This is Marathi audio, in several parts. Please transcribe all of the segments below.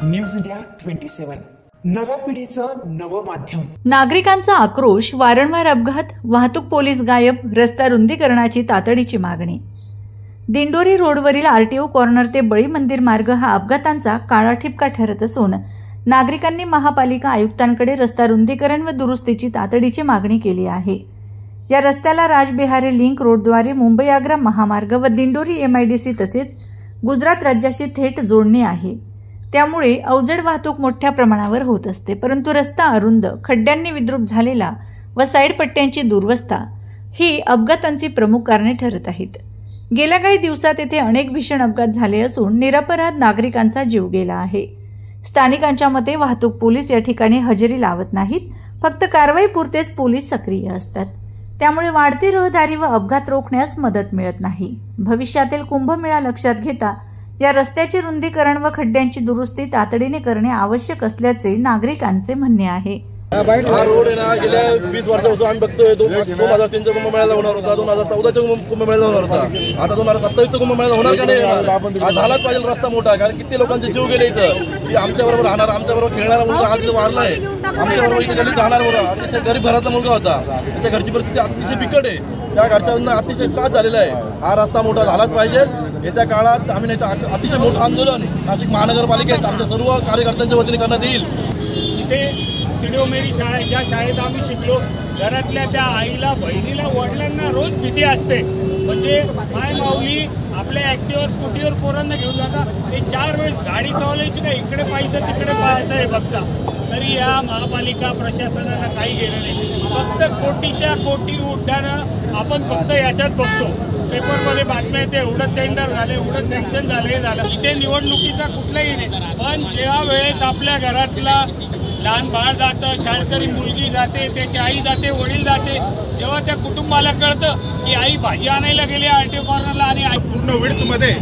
न्यूज इंडिया 27 नव्या पिढीचं नवं माध्यम। नागरिकांचा आक्रोश, वारंवार अपघात, वाहतूक पोलीस गायब, रस्ता रुंदीकरणाची तातडीची मागणी। दिंडोरी रोडवरील आरटीओ कॉर्नर ते बळी मंदिर मार्ग हा अपघातांचा काळा ठिपका ठरत असून नागरिकांनी महापालिका आयुक्तांकडे रस्ता रुंदीकरण व दुरुस्तीची तातडीची मागणी केली आहे। या रस्त्याला राजबिहारी लिंक रोडद्वारे मुंबई आग्रा महामार्ग व दिंडोरी MIDC तसेच गुजरात राज्याशी थेट जोडणी आहे। त्यामुळे अवजड वाहतूक मोठ्या प्रमाणावर होत असते, परंतु रस्ता अरुंद, खड्ड्यांनी विद्रूप झालेला व साईड पट्ट्यांची दुरवस्था ही अपघातांची प्रमुख कारणे ठरत आहेत। गेल्या काही दिवसात येथे अनेक भीषण अपघात झाले असून निरपराध नागरिकांचा जीव गेला आहे। स्थानिकांच्या मते वाहतूक पोलीस या ठिकाणी हजेरी लावत नाहीत, फक्त कारवाईपुरतेच पोलीस सक्रिय असतात। त्यामुळे वाढती रहदारी व अपघात रोखण्यास मदत मिळत नाही। भविष्यातील कुंभमेळा लक्षात घेता या रस्त्याचे रुंदीकरण व खड्ड्यांची दुरुस्ती तातडीने करणे आवश्यक असल्याचे नागरिकांचे म्हणणे आहे। हा रोड आहे ना, गेल्या 20 वर्षापासून आम्ही बघतोय। 2003चा कुंभमेळा होणार होता, 2014चा कुंभमेळा होणार होता, आता 2027चा कुंभमेळा होणार का नाही? हा झालाच पाहिजे रस्ता मोठा, कारण किती लोकांचे जीव गेले इथं। आमच्या बरोबर राहणार, आमच्या बरोबर खेळणारा मुलगा आज वारला आहे, आमच्या बरोबर इथे गल्लीत राहणार मुलगा, अतिशय गरीब घरातला मुलगा होता, त्याच्या घरची परिस्थिती अतिशय बिकट आहे, त्या घरच्यांना अतिशय त्रास झालेला आहे। हा रस्ता मोठा झालाच पाहिजे। येत्या काळात आम्ही नाही तर अतिशय मोठं आंदोलन नाशिक महानगरपालिकेत आमच्या सर्व कार्यकर्त्यांच्या वतीने करण्यात येईल। इथे सिडो मेरी शाळा, ज्या शाळेत आम्ही शिकलो, घरातल्या त्या आईला, बहिणीला, वडिलांना रोज भीती असते। म्हणजे माय माऊली आपल्या ॲक्टिव्हर स्कूटीवर पोरांना घेऊन जाता, ते 4 वेळेस गाडी चालवायची का इकडे पाहायचं तिकडे पाहायचं हे बघता, तरी या महापालिका प्रशासनाला काही गेलं नाही। फक्त कोटीच्या कोटी उड्डाणं आपण फक्त याच्यात बघतो, पेपरमध्ये बातम्या येते, एवढं टेंडर झाले, एवढं सँक्शन झालं, हे झालं। इथे निवडणुकीचा कुठलाही नाही, पण जेव्हा वेळेस आपल्या घरातला लहान बाळ जातं, शाळकरी मुलगी जाते, त्याची आई जाते, वडील जाते, जेव्हा त्या कुटुंबाला कळतं की आई भाजी आणायला गेली आरटीओ कॉर्नरला आणि आई पूर्ण विड्थमध्ये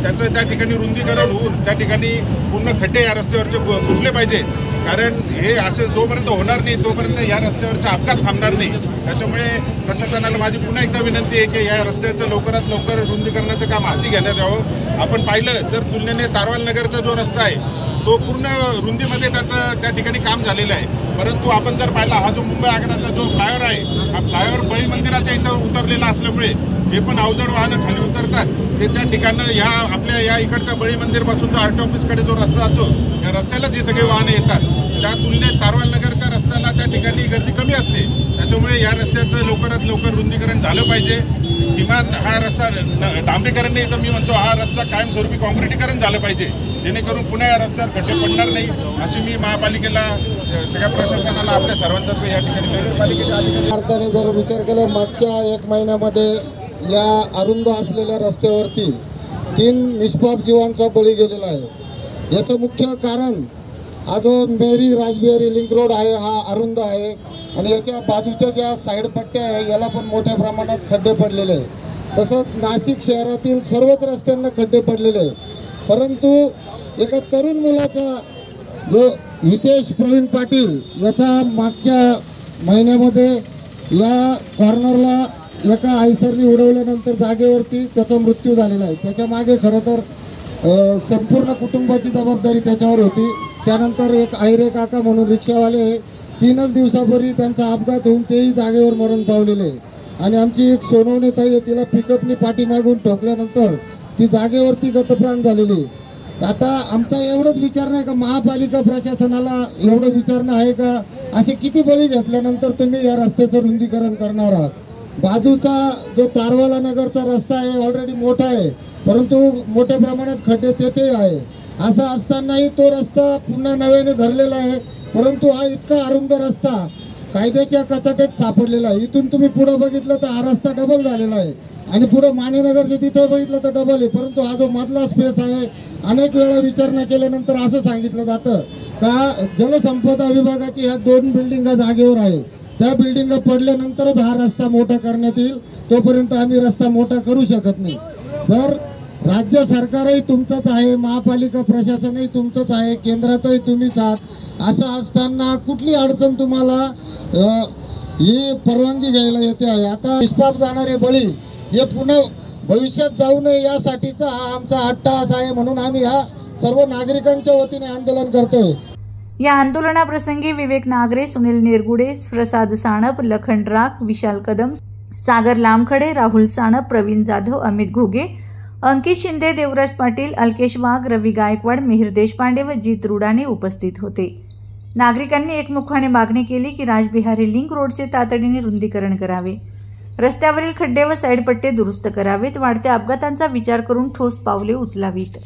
त्याचं त्या ठिकाणी रुंदीकरण होऊन त्या ठिकाणी पूर्ण खड्डे या रस्त्यावरचे पुसले पाहिजे, कारण हे असे जोपर्यंत होणार नाही तोपर्यंत या रस्त्यावरचे अपघात थांबणार नाही। त्याच्यामुळे प्रशासनाला माझी पुन्हा एकदा विनंती आहे की या रस्त्याचं लवकरात लवकर रुंदीकरणाचं काम हाती घेण्यात यावं। आपण पाहिलं तर तुलनेने तारवाल नगरचा जो रस्ता आहे तो पूर्ण रुंदीमध्ये त्याचं त्या ठिकाणी काम झालेलं आहे, परंतु आपण जर पाहिला हा जो मुंबई आग्राचा जो फ्लायओव्हर आहे, हा फ्लायओव्हर बळी मंदिराच्या इथं उतरलेला असल्यामुळे जे पण अवजड वाहनं खाली उतरतात ते त्या ठिकाणं ह्या आपल्या या इकडच्या बळी मंदिरपासून जो आरटीओ ऑफिसकडे जो रस्ता जातो त्या रस्त्यालाच हे सगळे वाहनं येतात। त्या तुलनेत तारवाल नगरच्या रस्त्याला त्या ठिकाणी गर्दी कमी असते, त्याच्यामुळे या रस्त्याचं लवकरात लवकर रुंदीकरण झालं पाहिजे। किमान हा रस्ता डांबरीकरण नाही तर मी म्हणतो हा रस्ता कायमस्वरूपी काँक्रिटीकरण झालं पाहिजे, जेणेकरून पुन्हा या रस्त्यावर खड्डे पडणार नाही, अशी मी महापालिकेला, सगळ्या प्रशासनाला आपल्या सर्वांतर्फे या ठिकाणी नगरपालिकेच्या अधिकाऱ्यांनी जर विचार केला, मागच्या 1 महिन्यामध्ये या अरुंद असलेल्या रस्त्यावरती 3 निष्पाप जीवांचा बळी गेलेला आहे। याचं मुख्य कारण हा जो मेरी राजबिहारी लिंक रोड आहे हा अरुंद आहे आणि याच्या बाजूच्या ज्या साईड पट्ट्या आहे याला पण मोठ्या प्रमाणात खड्डे पडलेले आहे। तसंच नाशिक शहरातील सर्वच रस्त्यांना खड्डे पडलेले आहे, परंतु एका तरुण मुलाचा जो हितेश प्रवीण पाटील याचा मागच्या महिन्यामध्ये या कॉर्नरला एका आयसरने उडवल्यानंतर जागेवरती त्याचा मृत्यू झालेला आहे। त्याच्या मागे खरं तर संपूर्ण कुटुंबाची जबाबदारी त्याच्यावर होती। त्यानंतर एक आयरे काका म्हणून रिक्षावाले 3च दिवसापूर्वी त्यांचा अपघात होऊन तेही जागेवर मरण पावलेले आणि आमची एक सोनवणे ताई आहे, तिला पिकअपनी पाठीमागून ठोकल्यानंतर ती जागेवरती गतप्राण झालेली। आता आमचा एवढंच विचार नाही का महापालिका प्रशासनाला एवढं विचारणं आहे का असे किती बळी घेतल्यानंतर तुम्ही या रस्त्याचं रुंदीकरण करणार आहात? बाजूचा जो तारवाला नगरचा रस्ता आहे ऑलरेडी मोठा आहे, परंतु मोठ्या प्रमाणात खड्डे तेथे आहे। असं असतानाही तो रस्ता पुन्हा नव्याने धरलेला आहे, परंतु हा इतका अरुंद रस्ता कायद्याच्या कचाट्यात सापडलेला आहे। इथून तुम्ही पुढे बघितलं तर हा रस्ता डबल झालेला आहे आणि पुढे मानेनगरच्या तिथे बघितलं तर डबल आहे, परंतु हा जो मधला स्पेस आहे अनेक वेळा विचारणा केल्यानंतर असं सांगितलं जातं का जलसंपदा विभागाची ह्या 2 बिल्डिंगा जागेवर आहे, त्या बिल्डिंगा पडल्यानंतरच हा रस्ता मोठा करण्यात येईल, तोपर्यंत आम्ही रस्ता मोठा करू शकत नाही। जर राज्य सरकारही तुमचंच आहे, महापालिका प्रशासनही तुमचंच आहे, केंद्रातही तुम्हीच आहात, असं असताना कुठली अडचण तुम्हाला ही परवानगी घ्यायला येते आहे? आता निष्पाप जाणारे बळी हे पुन्हा भविष्यात जाऊ नये यासाठीचा हा आमचा अट्टहास आहे, म्हणून आम्ही हा सर्व नागरिकांच्या वतीने आंदोलन करतोय। या आंदोलनाप्रसंगी विवेक नागरे, सुनील निरगुडे, प्रसाद साणप, लखन राख, विशाल कदम, सागर लामखडे, राहुल साणप, प्रवीण जाधव, अमित घोगे, अंकित शिंदे, देवराज पाटील, अल्केश वाघ, रवी गायकवाड, मिहिर देशपांडे व जीत रुडानी उपस्थित होते। नागरिकांनी एकमुखाने मागणी केली की राजबिहारी लिंक रोडचे तातडीने रुंदीकरण करावे, रस्त्यावरील खड्डे व साईड पट्टे दुरुस्त करावेत, वाढत्या अपघातांचा विचार करून ठोस पावले उचलावीत।